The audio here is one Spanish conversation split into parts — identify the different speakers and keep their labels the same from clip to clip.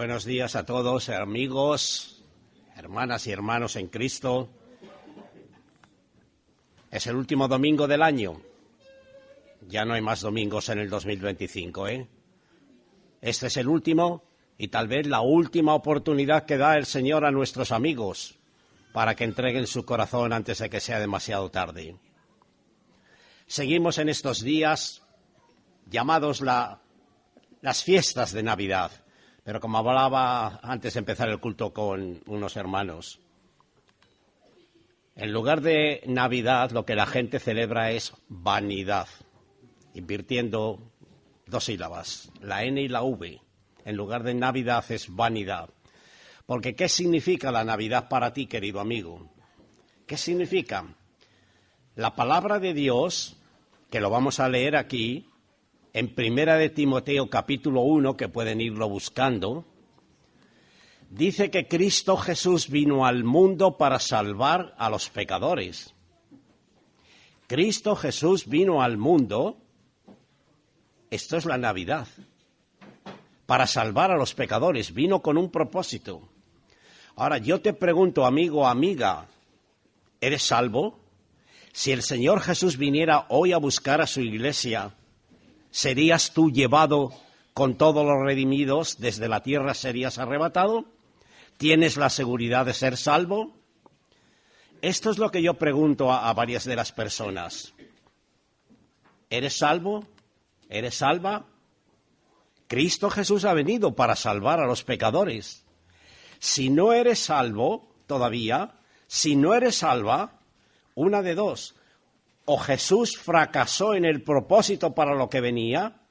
Speaker 1: Buenos días a todos, amigos, hermanas y hermanos en Cristo. Es el último domingo del año. Ya no hay más domingos en el 2025, ¿eh? Este es el último y tal vez la última oportunidad que da el Señor a nuestros amigos para que entreguen su corazón antes de que sea demasiado tarde. Seguimos en estos días llamados las fiestas de Navidad. Pero como hablaba antes de empezar el culto con unos hermanos, en lugar de Navidad lo que la gente celebra es vanidad, invirtiendo dos sílabas, la N y la V. En lugar de Navidad es vanidad. Porque ¿qué significa la Navidad para ti, querido amigo? ¿Qué significa? La palabra de Dios, que lo vamos a leer aquí, en Primera de Timoteo capítulo 1, que pueden irlo buscando, dice que Cristo Jesús vino al mundo para salvar a los pecadores. Cristo Jesús vino al mundo, esto es la Navidad, para salvar a los pecadores, vino con un propósito. Ahora, yo te pregunto, amigo o amiga, ¿eres salvo? Si el Señor Jesús viniera hoy a buscar a su iglesia, ¿serías tú llevado con todos los redimidos desde la tierra? ¿Serías arrebatado? ¿Tienes la seguridad de ser salvo? Esto es lo que yo pregunto a varias de las personas. ¿Eres salvo? ¿Eres salva? Cristo Jesús ha venido para salvar a los pecadores. Si no eres salvo todavía, si no eres salva, una de dos. O Jesús fracasó en el propósito para lo que venía,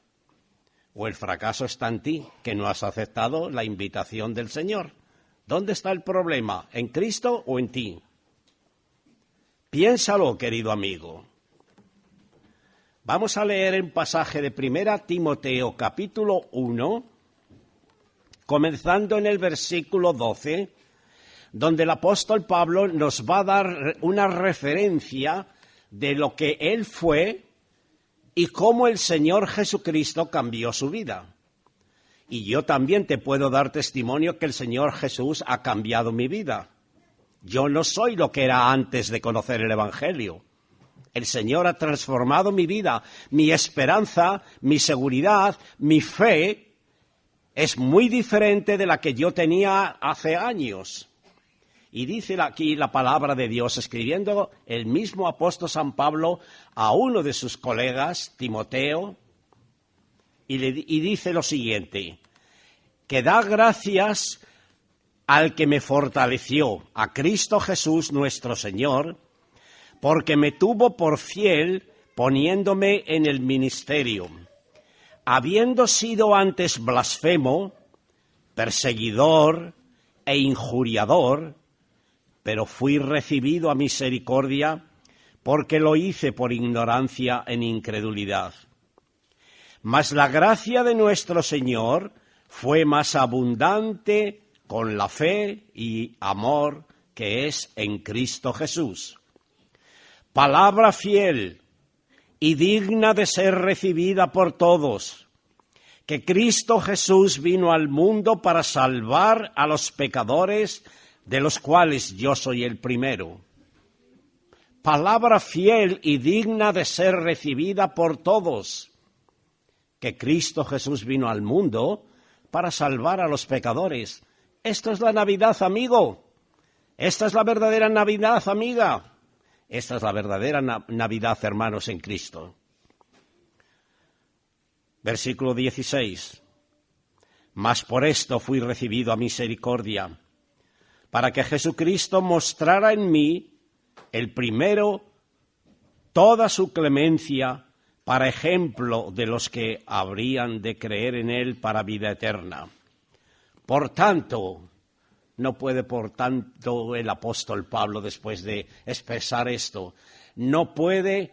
Speaker 1: o el fracaso está en ti, que no has aceptado la invitación del Señor. ¿Dónde está el problema? ¿En Cristo o en ti? Piénsalo, querido amigo. Vamos a leer un pasaje de 1 Timoteo capítulo 1, comenzando en el versículo 12, donde el apóstol Pablo nos va a dar una referencia de lo que él fue y cómo el Señor Jesucristo cambió su vida. Y yo también te puedo dar testimonio que el Señor Jesús ha cambiado mi vida. Yo no soy lo que era antes de conocer el Evangelio. El Señor ha transformado mi vida, mi esperanza, mi seguridad, mi fe es muy diferente de la que yo tenía hace años. Y dice aquí la palabra de Dios, escribiendo el mismo apóstol San Pablo a uno de sus colegas, Timoteo, y dice lo siguiente, que da gracias al que me fortaleció, a Cristo Jesús nuestro Señor, porque me tuvo por fiel poniéndome en el ministerio, habiendo sido antes blasfemo, perseguidor e injuriador, pero fui recibido a misericordia porque lo hice por ignorancia en incredulidad. Mas la gracia de nuestro Señor fue más abundante con la fe y amor que es en Cristo Jesús. Palabra fiel y digna de ser recibida por todos, que Cristo Jesús vino al mundo para salvar a los pecadores, de los cuales yo soy el primero. Palabra fiel y digna de ser recibida por todos, que Cristo Jesús vino al mundo para salvar a los pecadores. Esto es la Navidad, amigo. Esta es la verdadera Navidad, amiga. Esta es la verdadera Navidad, hermanos en Cristo. Versículo 16. Mas por esto fui recibido a misericordia, para que Jesucristo mostrara en mí, el primero, toda su clemencia, para ejemplo de los que habrían de creer en él para vida eterna. Por tanto, no puede por tanto el apóstol Pablo, después de expresar esto, no puede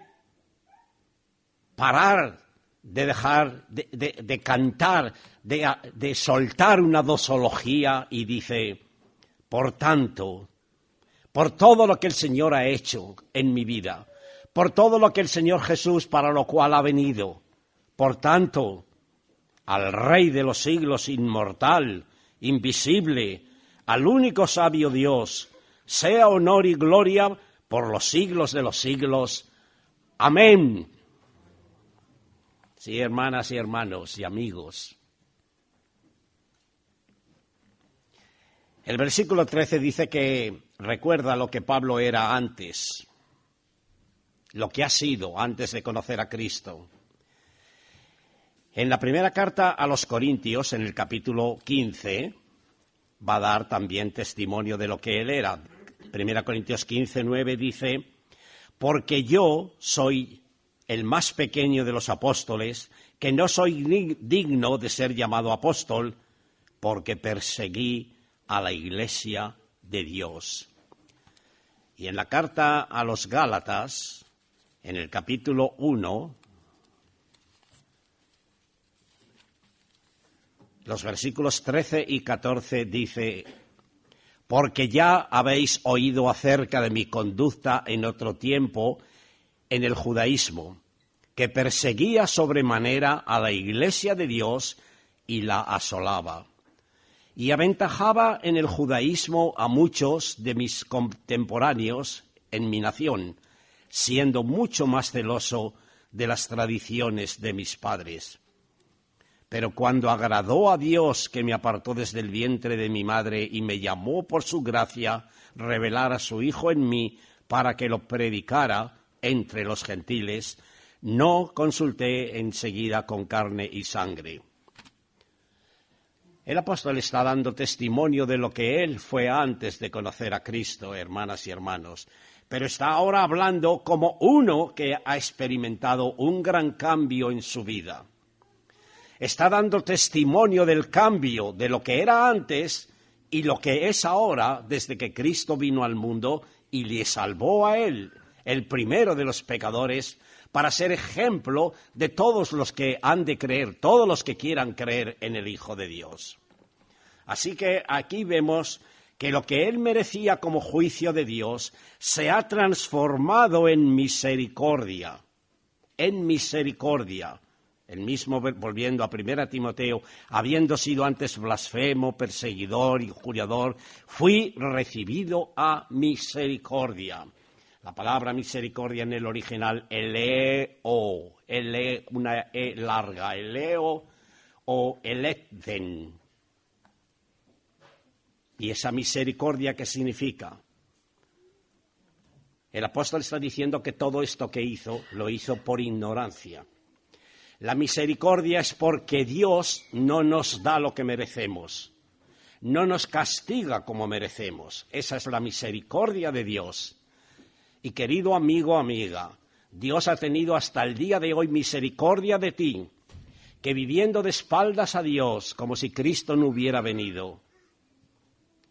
Speaker 1: parar de dejar de cantar, de soltar una doxología y dice, por tanto, por todo lo que el Señor ha hecho en mi vida, por todo lo que el Señor Jesús para lo cual ha venido, por tanto, al Rey de los siglos inmortal invisible, al único sabio Dios, sea honor y gloria por los siglos de los siglos. Amén. Sí, hermanas y hermanos y amigos. El versículo 13 dice que recuerda lo que Pablo era antes, lo que ha sido antes de conocer a Cristo. En la primera carta a los Corintios, en el capítulo 15, va a dar también testimonio de lo que él era. 1 Corintios 15, 9 dice: porque yo soy el más pequeño de los apóstoles, que no soy digno de ser llamado apóstol, porque perseguí a la iglesia de Dios. Y en la carta a los Gálatas, en el capítulo 1, los versículos 13 y 14 dice: porque ya habéis oído acerca de mi conducta en otro tiempo en el judaísmo, que perseguía sobremanera a la iglesia de Dios y la asolaba. Y aventajaba en el judaísmo a muchos de mis contemporáneos en mi nación, siendo mucho más celoso de las tradiciones de mis padres. Pero cuando agradó a Dios, que me apartó desde el vientre de mi madre y me llamó por su gracia, revelar a su Hijo en mí para que lo predicara entre los gentiles, no consulté enseguida con carne y sangre. El apóstol está dando testimonio de lo que él fue antes de conocer a Cristo, hermanas y hermanos, pero está ahora hablando como uno que ha experimentado un gran cambio en su vida. Está dando testimonio del cambio de lo que era antes y lo que es ahora desde que Cristo vino al mundo y le salvó a él, el primero de los pecadores, para ser ejemplo de todos los que han de creer, todos los que quieran creer en el Hijo de Dios. Así que aquí vemos que lo que él merecía como juicio de Dios se ha transformado en misericordia, en misericordia. El mismo, volviendo a 1 Timoteo, habiendo sido antes blasfemo, perseguidor, injuriador, fui recibido a misericordia. La palabra misericordia en el original, eleo, una E larga, eleo o electen. ¿Y esa misericordia qué significa? El apóstol está diciendo que todo esto que hizo, lo hizo por ignorancia. La misericordia es porque Dios no nos da lo que merecemos, no nos castiga como merecemos. Esa es la misericordia de Dios. Y querido amigo, amiga, Dios ha tenido hasta el día de hoy misericordia de ti, que viviendo de espaldas a Dios, como si Cristo no hubiera venido,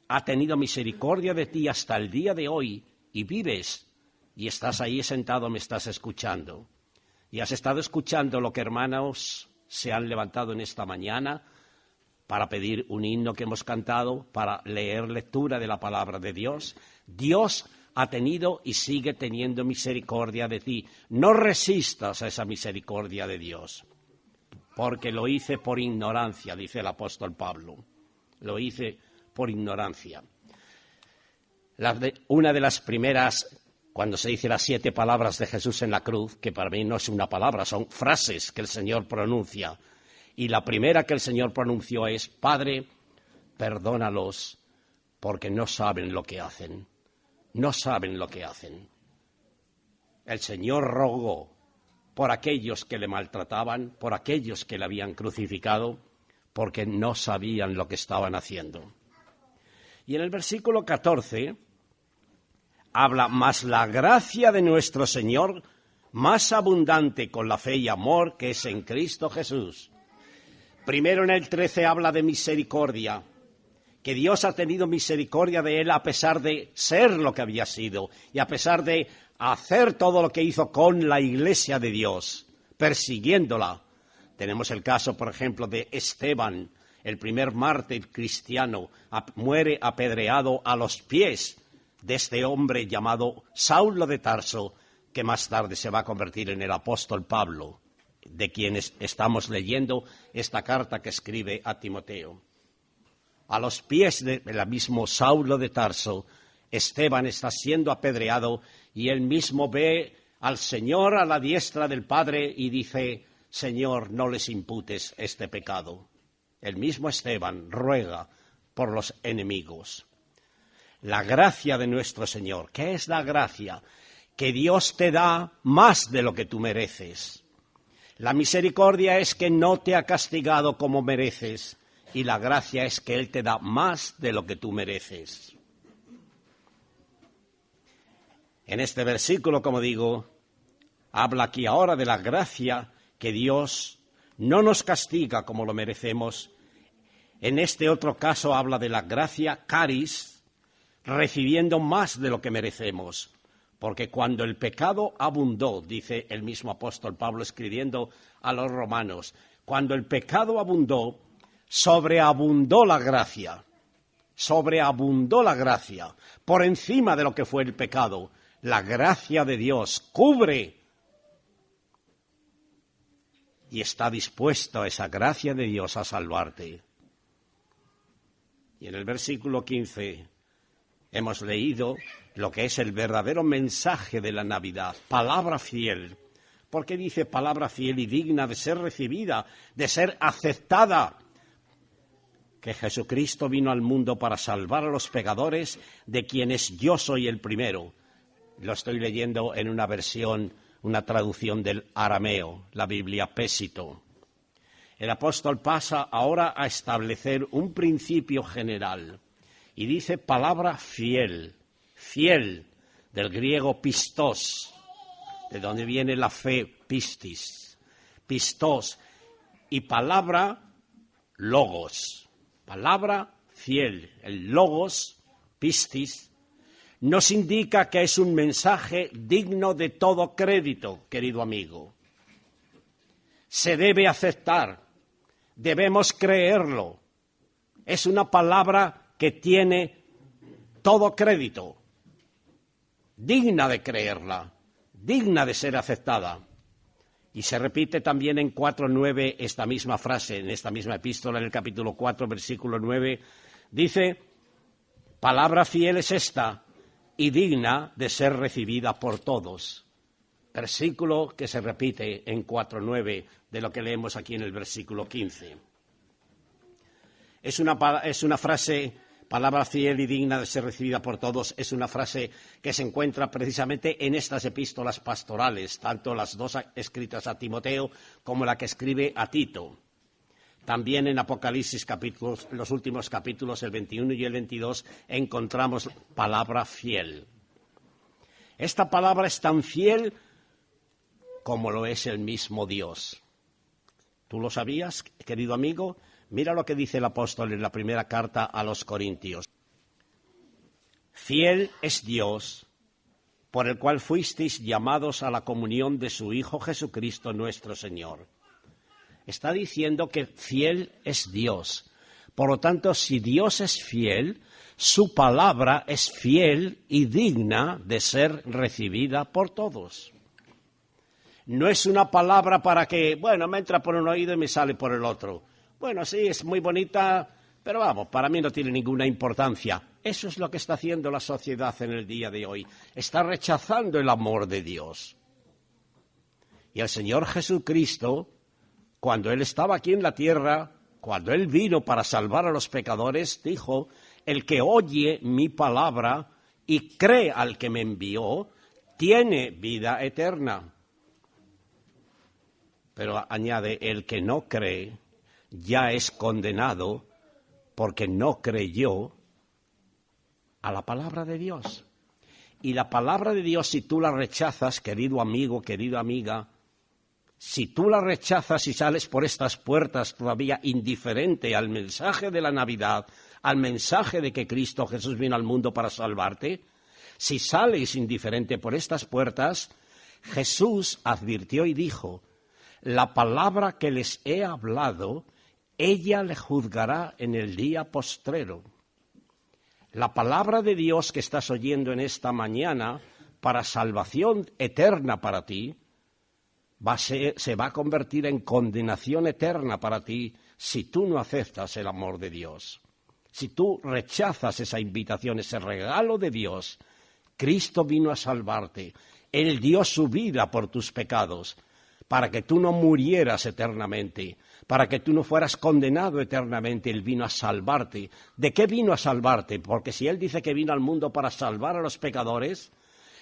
Speaker 1: ha tenido misericordia de ti hasta el día de hoy y vives y estás ahí sentado, me estás escuchando. Y has estado escuchando lo que hermanos se han levantado en esta mañana para pedir un himno que hemos cantado, para leer lectura de la palabra de Dios. Dios ha tenido y sigue teniendo misericordia de ti. No resistas a esa misericordia de Dios, porque lo hice por ignorancia, dice el apóstol Pablo. Lo hice por ignorancia. Una de las primeras, cuando se dice las 7 palabras de Jesús en la cruz, que para mí no es una palabra, son frases que el Señor pronuncia. Y la primera que el Señor pronunció es: Padre, perdónalos, porque no saben lo que hacen. No saben lo que hacen. El Señor rogó por aquellos que le maltrataban, por aquellos que le habían crucificado, porque no sabían lo que estaban haciendo. Y en el versículo 14... habla: más la gracia de nuestro Señor, más abundante con la fe y amor que es en Cristo Jesús. Primero en el 13 habla de misericordia, que Dios ha tenido misericordia de él a pesar de ser lo que había sido y a pesar de hacer todo lo que hizo con la iglesia de Dios, persiguiéndola. Tenemos el caso, por ejemplo, de Esteban, el primer mártir cristiano, muere apedreado a los pies de este hombre llamado Saulo de Tarso, que más tarde se va a convertir en el apóstol Pablo, de quien estamos leyendo esta carta que escribe a Timoteo. a los pies del mismo Saulo de Tarso, Esteban está siendo apedreado y él mismo ve al Señor a la diestra del Padre y dice: Señor, no les imputes este pecado. El mismo Esteban ruega por los enemigos. La gracia de nuestro Señor. ¿Qué es la gracia? Que Dios te da más de lo que tú mereces. La misericordia es que no te ha castigado como mereces, y la gracia es que Él te da más de lo que tú mereces. En este versículo, como digo, habla aquí ahora de la gracia que Dios no nos castiga como lo merecemos. En este otro caso habla de la gracia caris, recibiendo más de lo que merecemos. Porque cuando el pecado abundó, dice el mismo apóstol Pablo escribiendo a los romanos, cuando el pecado abundó, sobreabundó la gracia. Sobreabundó la gracia. Por encima de lo que fue el pecado, la gracia de Dios cubre y está dispuesto a esa gracia de Dios a salvarte. Y en el versículo 15 hemos leído lo que es el verdadero mensaje de la Navidad, palabra fiel. ¿Por qué dice palabra fiel y digna de ser recibida, de ser aceptada? Que Jesucristo vino al mundo para salvar a los pecadores, de quienes yo soy el primero. Lo estoy leyendo en una versión, una traducción del arameo, la Biblia Pésito. El apóstol pasa ahora a establecer un principio general y dice palabra fiel, fiel, del griego pistos, de donde viene la fe pistis, pistos, y palabra logos, palabra fiel, el logos, pistis, nos indica que es un mensaje digno de todo crédito, querido amigo. Se debe aceptar, debemos creerlo. Es una palabra que tiene todo crédito, digna de creerla, digna de ser aceptada. Y se repite también en 4:9 esta misma frase, en esta misma epístola, en el capítulo 4, versículo 9, dice: palabra fiel es esta y digna de ser recibida por todos. Versículo que se repite en 4:9 de lo que leemos aquí en el versículo 15. Es una frase, palabra fiel y digna de ser recibida por todos, es una frase que se encuentra precisamente en estas epístolas pastorales, tanto las dos escritas a Timoteo como la que escribe a Tito. También en Apocalipsis, los últimos capítulos, el 21 y el 22, encontramos palabra fiel. Esta palabra es tan fiel como lo es el mismo Dios. ¿Tú lo sabías, querido amigo? Mira lo que dice el apóstol en la primera carta a los Corintios. Fiel es Dios, por el cual fuisteis llamados a la comunión de su Hijo Jesucristo nuestro Señor. Está diciendo que fiel es Dios. Por lo tanto, si Dios es fiel, su palabra es fiel y digna de ser recibida por todos. No es una palabra para que, bueno, me entra por un oído y me sale por el otro. Bueno, sí, es muy bonita, pero vamos, para mí no tiene ninguna importancia. Eso es lo que está haciendo la sociedad en el día de hoy. Está rechazando el amor de Dios. Y el Señor Jesucristo, cuando Él estaba aquí en la tierra, cuando Él vino para salvar a los pecadores, dijo: el que oye mi palabra y cree al que me envió, tiene vida eterna. Pero añade, el que no cree ya es condenado porque no creyó a la palabra de Dios. Y la palabra de Dios, si tú la rechazas, querido amigo, querida amiga, si tú la rechazas y sales por estas puertas todavía indiferente al mensaje de la Navidad, al mensaje de que Cristo Jesús vino al mundo para salvarte, si sales indiferente por estas puertas, Jesús advirtió y dijo: la palabra que les he hablado, ella le juzgará en el día postrero. La palabra de Dios que estás oyendo en esta mañana para salvación eterna para ti, se va a convertir en condenación eterna para ti si tú no aceptas el amor de Dios. si tú rechazas esa invitación, ese regalo de Dios, Cristo vino a salvarte. Él dio su vida por tus pecados, para que tú no murieras eternamente, para que tú no fueras condenado eternamente. Él vino a salvarte. ¿De qué vino a salvarte? Porque si Él dice que vino al mundo para salvar a los pecadores,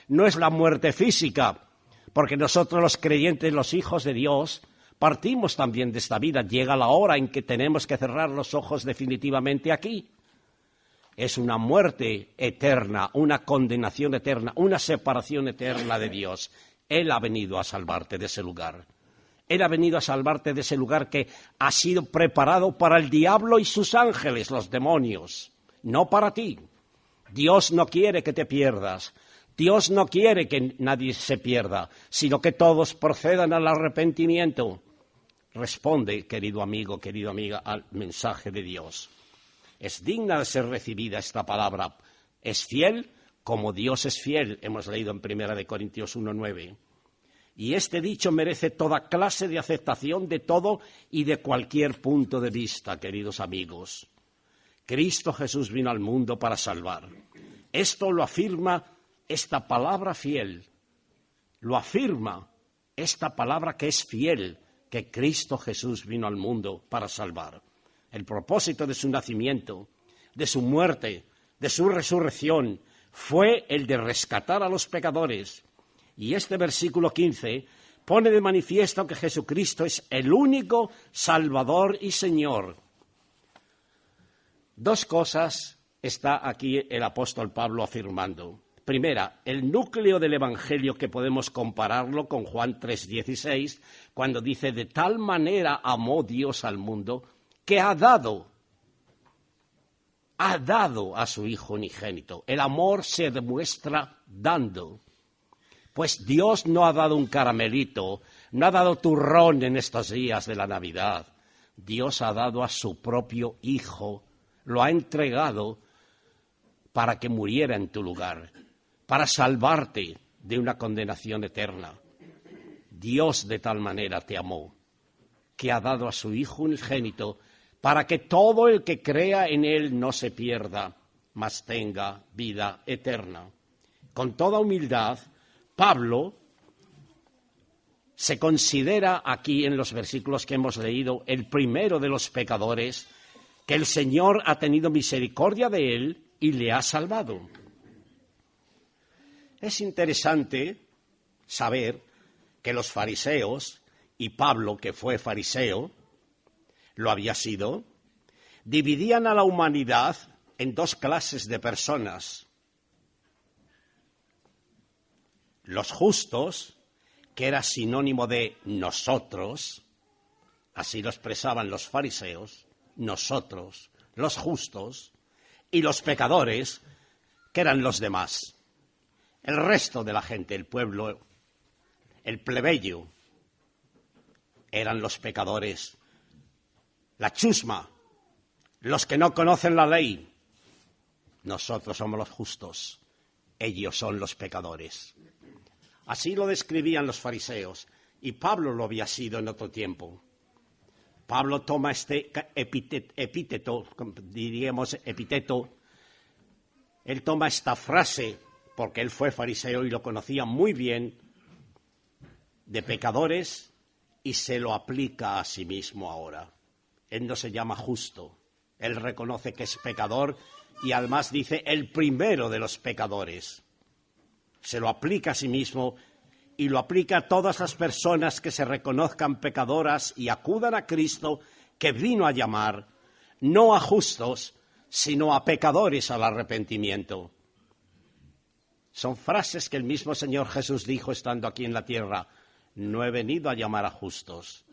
Speaker 1: no es la muerte física, porque nosotros los creyentes, los hijos de Dios, partimos también de esta vida. Llega la hora en que tenemos que cerrar los ojos definitivamente aquí. Es una muerte eterna, una condenación eterna, una separación eterna de Dios. Él ha venido a salvarte de ese lugar. Él ha venido a salvarte de ese lugar que ha sido preparado para el diablo y sus ángeles, los demonios, no para ti. Dios no quiere que te pierdas. Dios no quiere que nadie se pierda, sino que todos procedan al arrepentimiento. Responde, querido amigo, querida amiga, al mensaje de Dios. Es digna de ser recibida esta palabra. Es fiel como Dios es fiel, hemos leído en 1 Corintios 1:9. Y este dicho merece toda clase de aceptación de todo y de cualquier punto de vista, queridos amigos. Cristo Jesús vino al mundo para salvar. Esto lo afirma esta palabra fiel. Lo afirma esta palabra que es fiel, que Cristo Jesús vino al mundo para salvar. El propósito de su nacimiento, de su muerte, de su resurrección, fue el de rescatar a los pecadores. Y este versículo 15 pone de manifiesto que Jesucristo es el único Salvador y Señor. Dos cosas está aquí el apóstol Pablo afirmando. Primera, el núcleo del Evangelio, que podemos compararlo con Juan 3:16, cuando dice: de tal manera amó Dios al mundo que ha dado a su Hijo unigénito. El amor se demuestra dando. Pues Dios no ha dado un caramelito, no ha dado turrón en estos días de la Navidad. Dios ha dado a su propio Hijo, lo ha entregado para que muriera en tu lugar, para salvarte de una condenación eterna. Dios de tal manera te amó, que ha dado a su Hijo unigénito, para que todo el que crea en Él no se pierda, mas tenga vida eterna. Con toda humildad, Pablo se considera aquí en los versículos que hemos leído el primero de los pecadores, que el Señor ha tenido misericordia de él y le ha salvado. Es interesante saber que los fariseos, y Pablo, que fue fariseo, lo había sido, dividían a la humanidad en dos clases de personas. Los justos, que era sinónimo de nosotros, así lo expresaban los fariseos, nosotros, los justos, y los pecadores, que eran los demás. El resto de la gente, el pueblo, el plebeyo, eran los pecadores. La chusma, los que no conocen la ley. Nosotros somos los justos, ellos son los pecadores. Así lo describían los fariseos, y Pablo lo había sido en otro tiempo. Pablo toma este epíteto, diríamos epíteto, él toma esta frase, porque él fue fariseo y lo conocía muy bien, de pecadores, y se lo aplica a sí mismo ahora. Él no se llama justo, él reconoce que es pecador y además dice el primero de los pecadores. Se lo aplica a sí mismo y lo aplica a todas las personas que se reconozcan pecadoras y acudan a Cristo, que vino a llamar no a justos, sino a pecadores al arrepentimiento. Son frases que el mismo Señor Jesús dijo estando aquí en la tierra: no he venido a llamar a justos.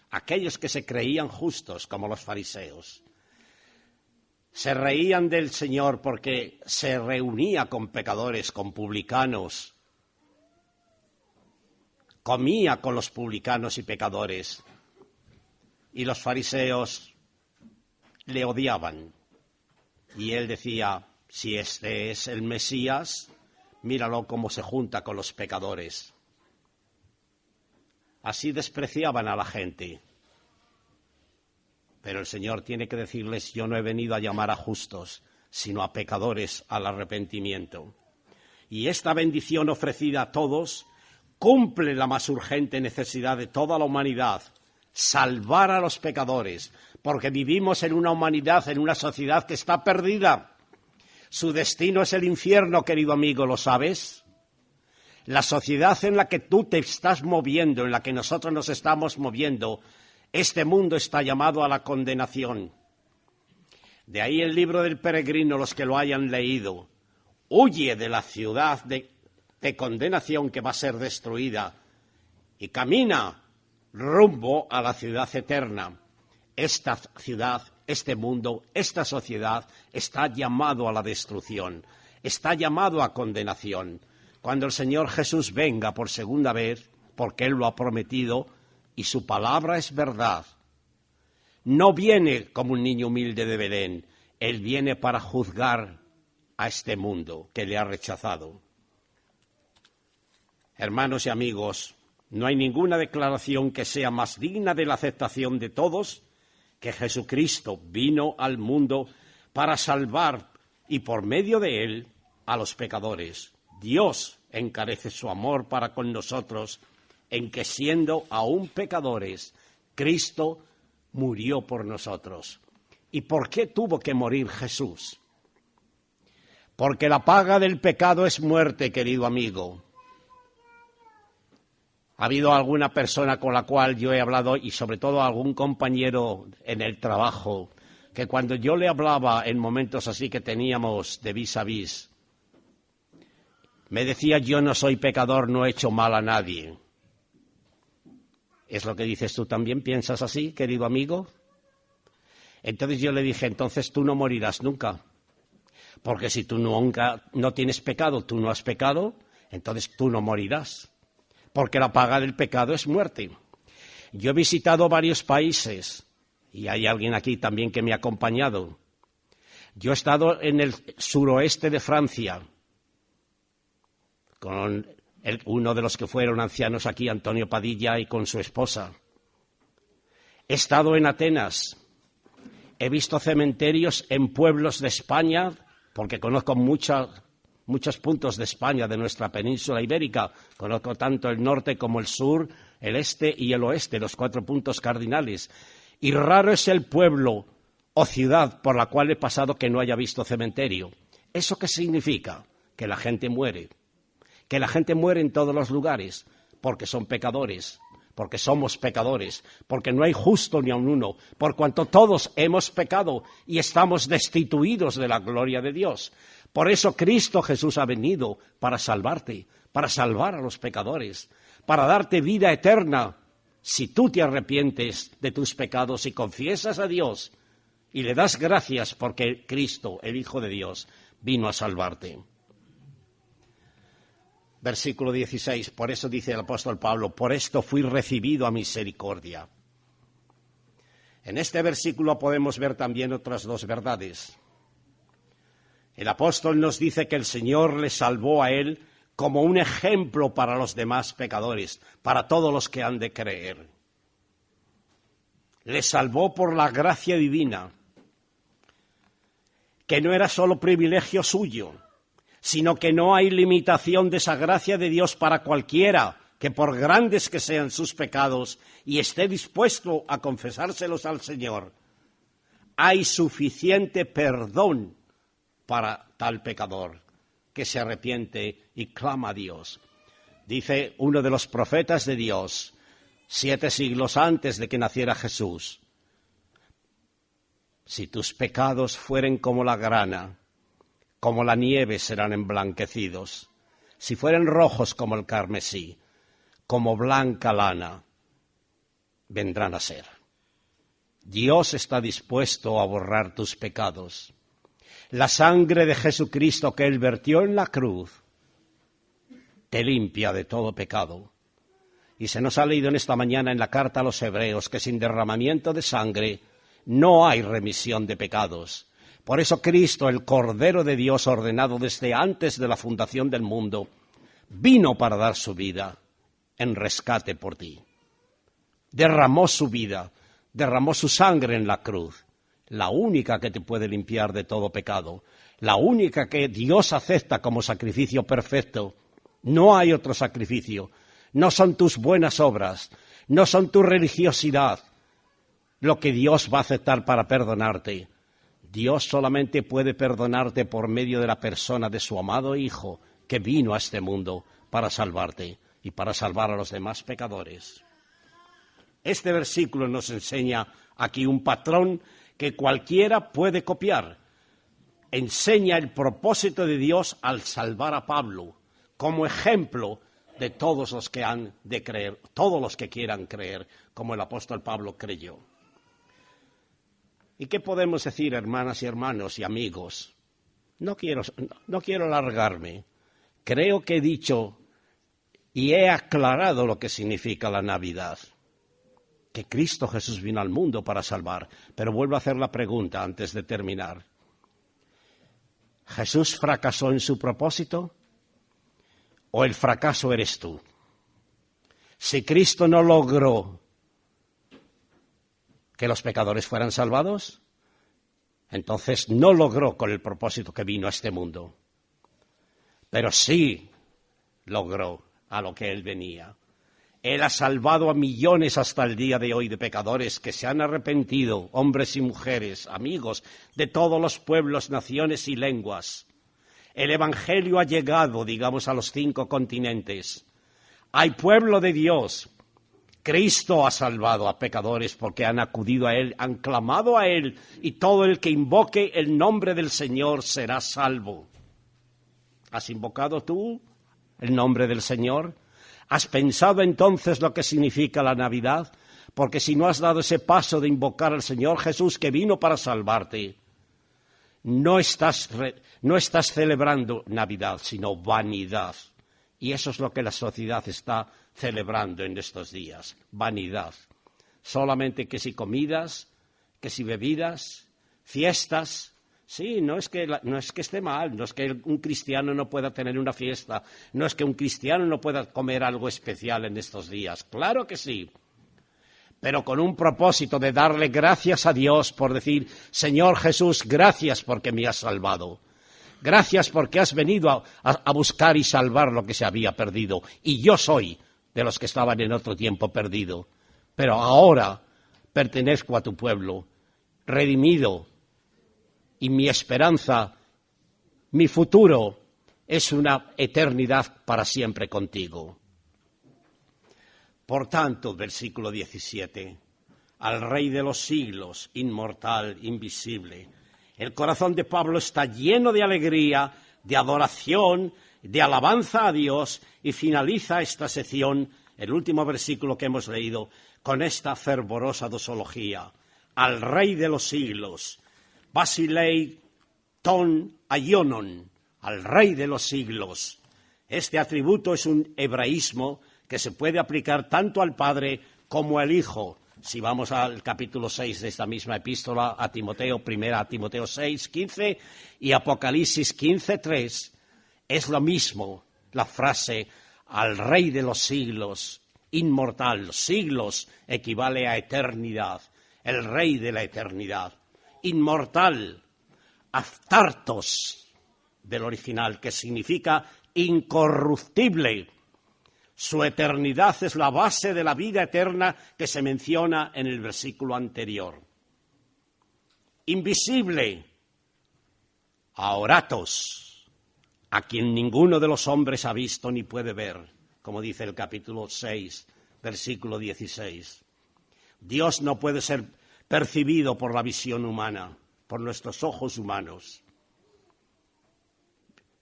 Speaker 1: Aquellos que se creían justos, como los fariseos, se reían del Señor porque se reunía con pecadores, con publicanos, comía con los publicanos y pecadores, y los fariseos le odiaban. Y él decía: si este es el Mesías, míralo cómo se junta con los pecadores. Así despreciaban a la gente. Pero el Señor tiene que decirles, yo no he venido a llamar a justos, sino a pecadores al arrepentimiento. Y esta bendición ofrecida a todos cumple la más urgente necesidad de toda la humanidad, salvar a los pecadores, porque vivimos en una humanidad, en una sociedad que está perdida. Su destino es el infierno, querido amigo, ¿lo sabes? La sociedad en la que tú te estás moviendo, en la que nosotros nos estamos moviendo, este mundo está llamado a la condenación. De ahí el libro del peregrino, los que lo hayan leído. Huye de la ciudad de condenación que va a ser destruida y camina rumbo a la ciudad eterna. Esta ciudad, este mundo, esta sociedad está llamado a la destrucción, está llamado a condenación. Cuando el Señor Jesús venga por segunda vez, porque Él lo ha prometido y su palabra es verdad, no viene como un niño humilde de Belén, Él viene para juzgar a este mundo que le ha rechazado. Hermanos y amigos, no hay ninguna declaración que sea más digna de la aceptación de todos que Jesucristo vino al mundo para salvar y por medio de Él a los pecadores. Dios encarece su amor para con nosotros en que siendo aún pecadores, Cristo murió por nosotros. ¿Y por qué tuvo que morir Jesús? Porque la paga del pecado es muerte, querido amigo. Ha habido alguna persona con la cual yo he hablado y sobre todo algún compañero en el trabajo que cuando yo le hablaba en momentos así que teníamos de vis a vis, me decía, yo no soy pecador, no he hecho mal a nadie. ¿Es lo que dices tú también? ¿Piensas así, querido amigo? Entonces yo le dije, entonces tú no morirás nunca. Porque si tú nunca no tienes pecado, tú no has pecado, entonces tú no morirás. Porque la paga del pecado es muerte. Yo he visitado varios países y hay alguien aquí también que me ha acompañado. Yo he estado en el suroeste de Francia con uno de los que fueron ancianos aquí, Antonio Padilla, y con su esposa. He estado en Atenas. He visto cementerios en pueblos de España, porque conozco muchos puntos de España, de nuestra península ibérica. Conozco tanto el norte como el sur, el este y el oeste, los 4 puntos cardinales. Y raro es el pueblo o ciudad por la cual he pasado que no haya visto cementerio. ¿Eso qué significa? Que la gente muere. Que la gente muere en todos los lugares, porque son pecadores, porque somos pecadores, porque no hay justo ni aun uno, por cuanto todos hemos pecado y estamos destituidos de la gloria de Dios. Por eso Cristo Jesús ha venido para salvarte, para salvar a los pecadores, para darte vida eterna. Si tú te arrepientes de tus pecados y confiesas a Dios y le das gracias porque Cristo, el Hijo de Dios, vino a salvarte. Versículo 16, por eso dice el apóstol Pablo, por esto fui recibido a misericordia. En este versículo podemos ver también otras 2 verdades. El apóstol nos dice que el Señor le salvó a él como un ejemplo para los demás pecadores, para todos los que han de creer. Le salvó por la gracia divina, que no era solo privilegio suyo, sino que no hay limitación de esa gracia de Dios para cualquiera que por grandes que sean sus pecados y esté dispuesto a confesárselos al Señor, hay suficiente perdón para tal pecador que se arrepiente y clama a Dios. Dice uno de los profetas de Dios, 7 siglos antes de que naciera Jesús, si tus pecados fueren como la grana, como la nieve serán emblanquecidos. Si fueren rojos como el carmesí, como blanca lana, vendrán a ser. Dios está dispuesto a borrar tus pecados. La sangre de Jesucristo que Él vertió en la cruz te limpia de todo pecado. Y se nos ha leído en esta mañana en la carta a los Hebreos que sin derramamiento de sangre no hay remisión de pecados. Por eso Cristo, el Cordero de Dios ordenado desde antes de la fundación del mundo, vino para dar su vida en rescate por ti. Derramó su vida, derramó su sangre en la cruz, la única que te puede limpiar de todo pecado, la única que Dios acepta como sacrificio perfecto. No hay otro sacrificio, no son tus buenas obras, no son tu religiosidad lo que Dios va a aceptar para perdonarte. Dios solamente puede perdonarte por medio de la persona de su amado Hijo, que vino a este mundo para salvarte y para salvar a los demás pecadores. Este versículo nos enseña aquí un patrón que cualquiera puede copiar. Enseña el propósito de Dios al salvar a Pablo, como ejemplo de todos los que han de creer, todos los que quieran creer, como el apóstol Pablo creyó. ¿Y qué podemos decir, hermanas y hermanos y amigos? No quiero alargarme. Creo que he dicho y he aclarado lo que significa la Navidad. Que Cristo Jesús vino al mundo para salvar. Pero vuelvo a hacer la pregunta antes de terminar. ¿Jesús fracasó en su propósito? ¿O el fracaso eres tú? Si Cristo no logró que los pecadores fueran salvados, entonces no logró con el propósito que vino a este mundo. Pero sí logró a lo que Él venía. Él ha salvado a millones hasta el día de hoy de pecadores que se han arrepentido, hombres y mujeres, amigos de todos los pueblos, naciones y lenguas. El Evangelio ha llegado, digamos, a los 5 continentes. Hay pueblo de Dios. Cristo ha salvado a pecadores porque han acudido a Él, han clamado a Él, y todo el que invoque el nombre del Señor será salvo. ¿Has invocado tú el nombre del Señor? ¿Has pensado entonces lo que significa la Navidad? Porque si no has dado ese paso de invocar al Señor Jesús que vino para salvarte, no estás celebrando Navidad, sino vanidad. Y eso es lo que la sociedad está celebrando en estos días, vanidad. Solamente que si comidas, que si bebidas, fiestas. Sí, no es que esté mal, no es que un cristiano no pueda tener una fiesta, no es que un cristiano no pueda comer algo especial en estos días. Claro que sí, pero con un propósito de darle gracias a Dios por decir, Señor Jesús, gracias porque me has salvado. Gracias porque has venido a buscar y salvar lo que se había perdido. Y yo soy de los que estaban en otro tiempo perdido. Pero ahora pertenezco a tu pueblo, redimido. Y mi esperanza, mi futuro, es una eternidad para siempre contigo. Por tanto, versículo 17, al Rey de los siglos, inmortal, invisible. El corazón de Pablo está lleno de alegría, de adoración, de alabanza a Dios, y finaliza esta sección, el último versículo que hemos leído, con esta fervorosa dosología. Al Rey de los siglos, Basilei ton aionon, al Rey de los siglos. Este atributo es un hebraísmo que se puede aplicar tanto al Padre como al Hijo. Si vamos al capítulo 6 de esta misma epístola a Timoteo, primera a Timoteo 6, 15 y Apocalipsis 15, 3, es lo mismo la frase al Rey de los siglos, inmortal. Siglos equivale a eternidad, el Rey de la eternidad. Inmortal, aftartos del original, que significa incorruptible. Su eternidad es la base de la vida eterna que se menciona en el versículo anterior. Invisible, aoratos, a quien ninguno de los hombres ha visto ni puede ver, como dice el capítulo 6, versículo 16. Dios no puede ser percibido por la visión humana, por nuestros ojos humanos.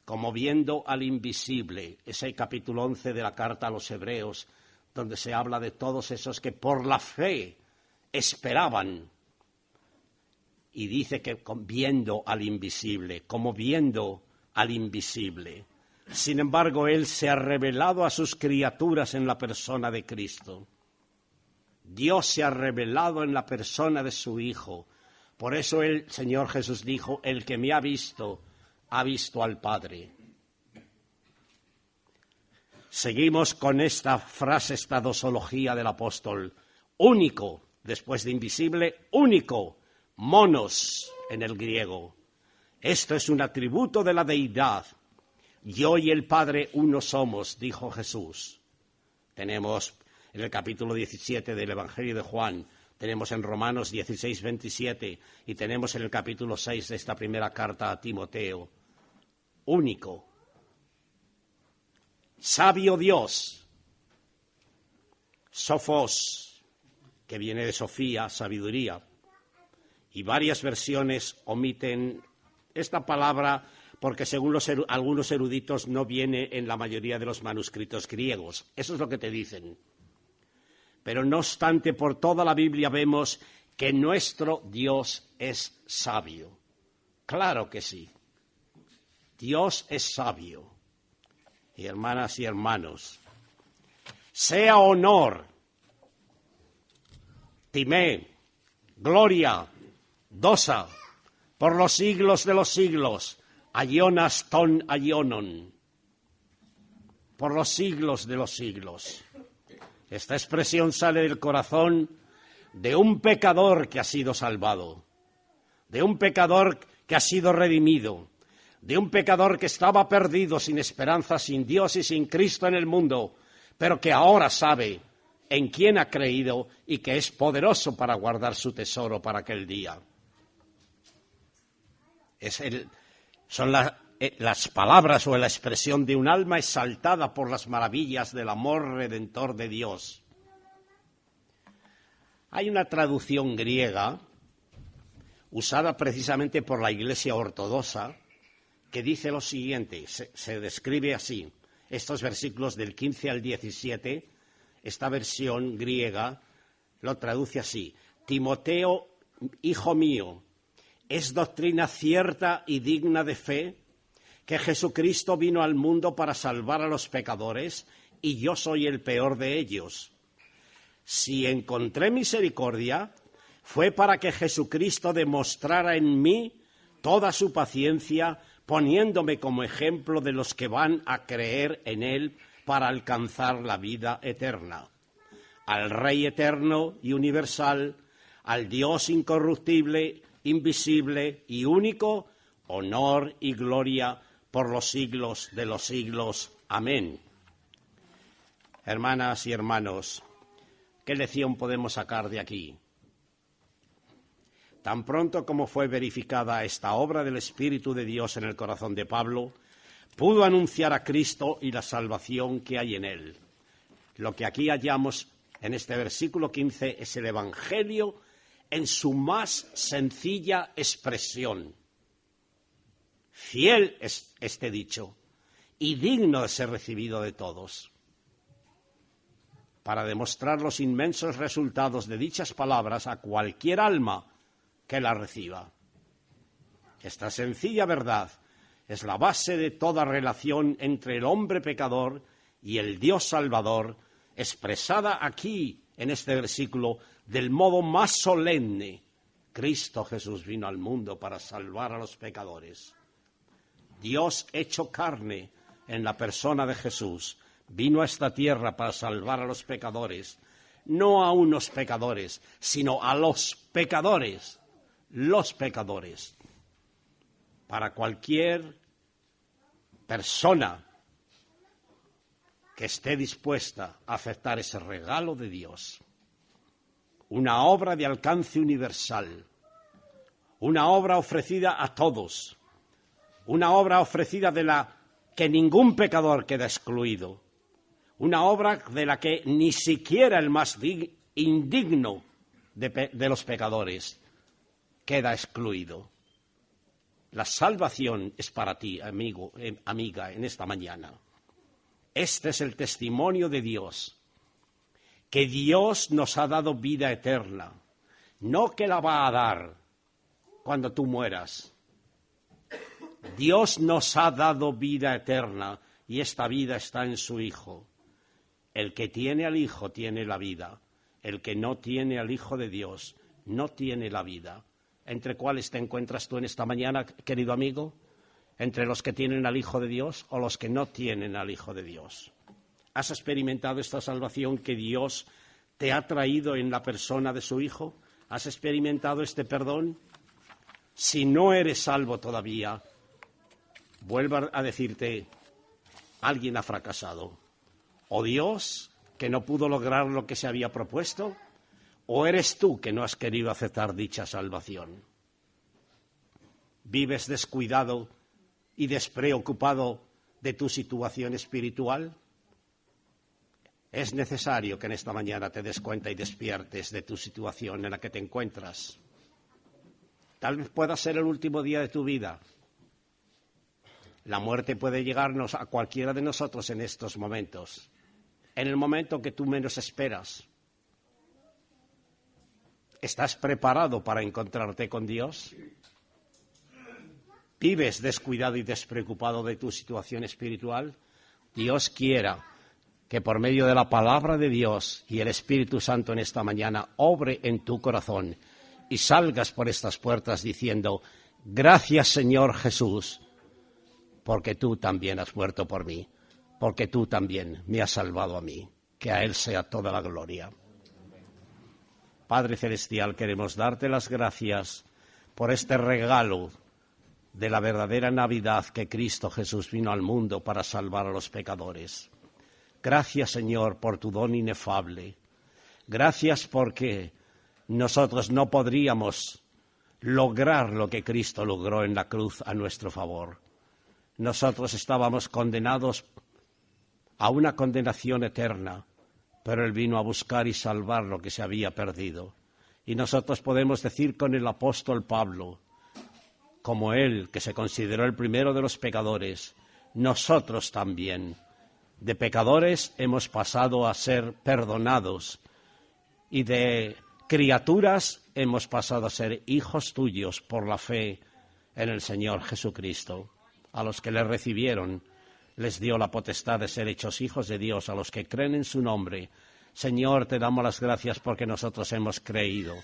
Speaker 1: Como viendo al invisible, ese capítulo 11 de la carta a los Hebreos, donde se habla de todos esos que por la fe esperaban. Y dice que viendo al invisible, como viendo al invisible. Sin embargo, Él se ha revelado a sus criaturas en la persona de Cristo. Dios se ha revelado en la persona de su Hijo. Por eso el Señor Jesús dijo, el que me ha visto al Padre. Seguimos con esta frase, esta dosología del apóstol. Único, después de invisible, único, monos en el griego. Esto es un atributo de la deidad. Yo y el Padre uno somos, dijo Jesús. Tenemos en el capítulo 17 del Evangelio de Juan, tenemos en Romanos 16, 27 y tenemos en el capítulo 6 de esta primera carta a Timoteo. Único. Sabio Dios. Sofos, que viene de Sofía, sabiduría. Y varias versiones omiten esta palabra porque según algunos eruditos no viene en la mayoría de los manuscritos griegos. Eso es lo que te dicen. Pero no obstante, por toda la Biblia vemos que nuestro Dios es sabio. Claro que sí. Dios es sabio. Y hermanas y hermanos, sea honor, timé, gloria, dosa, por los siglos de los siglos, aionas ton aionon, por los siglos de los siglos. Esta expresión sale del corazón de un pecador que ha sido salvado, de un pecador que ha sido redimido, de un pecador que estaba perdido, sin esperanza, sin Dios y sin Cristo en el mundo, pero que ahora sabe en quién ha creído y que es poderoso para guardar su tesoro para aquel día. Son las palabras o la expresión de un alma exaltada por las maravillas del amor redentor de Dios. Hay una traducción griega usada precisamente por la Iglesia ortodoxa que dice lo siguiente, se describe así, estos versículos del 15 al 17, esta versión griega lo traduce así: Timoteo, hijo mío, es doctrina cierta y digna de fe que Jesucristo vino al mundo para salvar a los pecadores y yo soy el peor de ellos. Si encontré misericordia, fue para que Jesucristo demostrara en mí toda su paciencia, poniéndome como ejemplo de los que van a creer en Él para alcanzar la vida eterna. Al Rey eterno y universal, al Dios incorruptible, invisible y único, honor y gloria por los siglos de los siglos. Amén. Hermanas y hermanos, ¿qué lección podemos sacar de aquí? Tan pronto como fue verificada esta obra del Espíritu de Dios en el corazón de Pablo, pudo anunciar a Cristo y la salvación que hay en él. Lo que aquí hallamos en este versículo 15 es el Evangelio en su más sencilla expresión. Fiel es este dicho y digno de ser recibido de todos. Para demostrar los inmensos resultados de dichas palabras a cualquier alma que la reciba. Esta sencilla verdad es la base de toda relación entre el hombre pecador y el Dios Salvador, expresada aquí en este versículo del modo más solemne. Cristo Jesús vino al mundo para salvar a los pecadores. Dios hecho carne en la persona de Jesús vino a esta tierra para salvar a los pecadores, no a unos pecadores, sino a los pecadores. Los pecadores. Para cualquier persona que esté dispuesta a aceptar ese regalo de Dios, una obra de alcance universal, una obra ofrecida a todos, una obra ofrecida de la que ningún pecador queda excluido, una obra de la que ni siquiera el más indigno de los pecadores queda excluido. La salvación es para ti, amigo, amiga, en esta mañana. Este es el testimonio de Dios, que Dios nos ha dado vida eterna, no que la va a dar cuando tú mueras. Dios nos ha dado vida eterna y esta vida está en su Hijo. El que tiene al Hijo tiene la vida. El que no tiene al Hijo de Dios no tiene la vida. ¿Entre cuáles te encuentras tú en esta mañana, querido amigo? ¿Entre los que tienen al Hijo de Dios o los que no tienen al Hijo de Dios? ¿Has experimentado esta salvación que Dios te te ha traído en la persona de su Hijo? ¿Has experimentado este perdón? Si no eres salvo todavía, vuelvo a decirte, alguien ha fracasado. O Dios, que no pudo lograr lo que se había propuesto, o eres tú que no has querido aceptar dicha salvación. ¿Vives descuidado y despreocupado de tu situación espiritual? Es necesario que en esta mañana te des cuenta y despiertes de tu situación en la que te encuentras. Tal vez pueda ser el último día de tu vida. La muerte puede llegarnos a cualquiera de nosotros en estos momentos, en el momento que tú menos esperas. ¿Estás preparado para encontrarte con Dios? ¿Vives descuidado y despreocupado de tu situación espiritual? Dios quiera que por medio de la palabra de Dios y el Espíritu Santo en esta mañana obre en tu corazón y salgas por estas puertas diciendo: gracias, Señor Jesús, porque tú también has muerto por mí, porque tú también me has salvado a mí. Que a Él sea toda la gloria. Padre Celestial, queremos darte las gracias por este regalo de la verdadera Navidad, que Cristo Jesús vino al mundo para salvar a los pecadores. Gracias, Señor, por tu don inefable. Gracias porque nosotros no podríamos lograr lo que Cristo logró en la cruz a nuestro favor. Nosotros estábamos condenados a una condenación eterna, pero Él vino a buscar y salvar lo que se había perdido. Y nosotros podemos decir con el apóstol Pablo, como él, que se consideró el primero de los pecadores, nosotros también, de pecadores hemos pasado a ser perdonados, y de criaturas hemos pasado a ser hijos tuyos por la fe en el Señor Jesucristo. A los que le recibieron les dio la potestad de ser hechos hijos de Dios, a los que creen en su nombre. Señor, te damos las gracias porque nosotros hemos creído.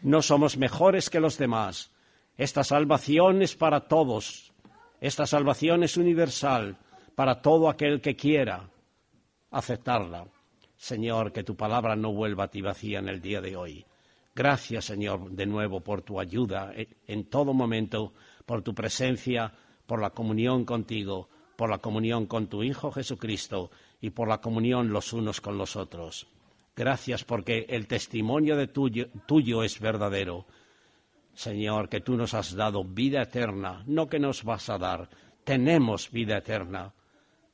Speaker 1: No somos mejores que los demás. Esta salvación es para todos. Esta salvación es universal para todo aquel que quiera aceptarla. Señor, que tu palabra no vuelva a ti vacía en el día de hoy. Gracias, Señor, de nuevo por tu ayuda en todo momento, por tu presencia, por la comunión contigo, por la comunión con tu Hijo Jesucristo y por la comunión los unos con los otros. Gracias porque el testimonio de tuyo es verdadero. Señor, que tú nos has dado vida eterna, no que nos vas a dar, tenemos vida eterna,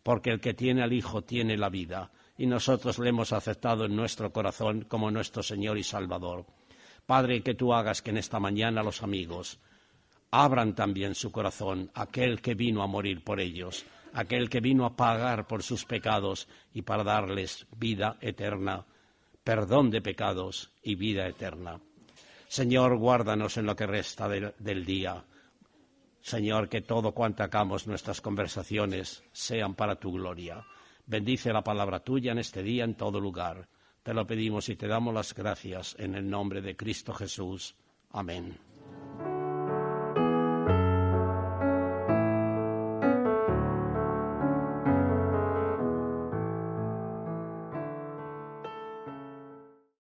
Speaker 1: porque el que tiene al Hijo tiene la vida, y nosotros le hemos aceptado en nuestro corazón como nuestro Señor y Salvador. Padre, que tú hagas que en esta mañana los amigos abran también su corazón a aquel que vino a morir por ellos, aquel que vino a pagar por sus pecados y para darles vida eterna, perdón de pecados y vida eterna. Señor, guárdanos en lo que resta del día. Señor, que todo cuanto hagamos, nuestras conversaciones, sean para tu gloria. Bendice la palabra tuya en este día, en todo lugar. Te lo pedimos y te damos las gracias en el nombre de Cristo Jesús. Amén.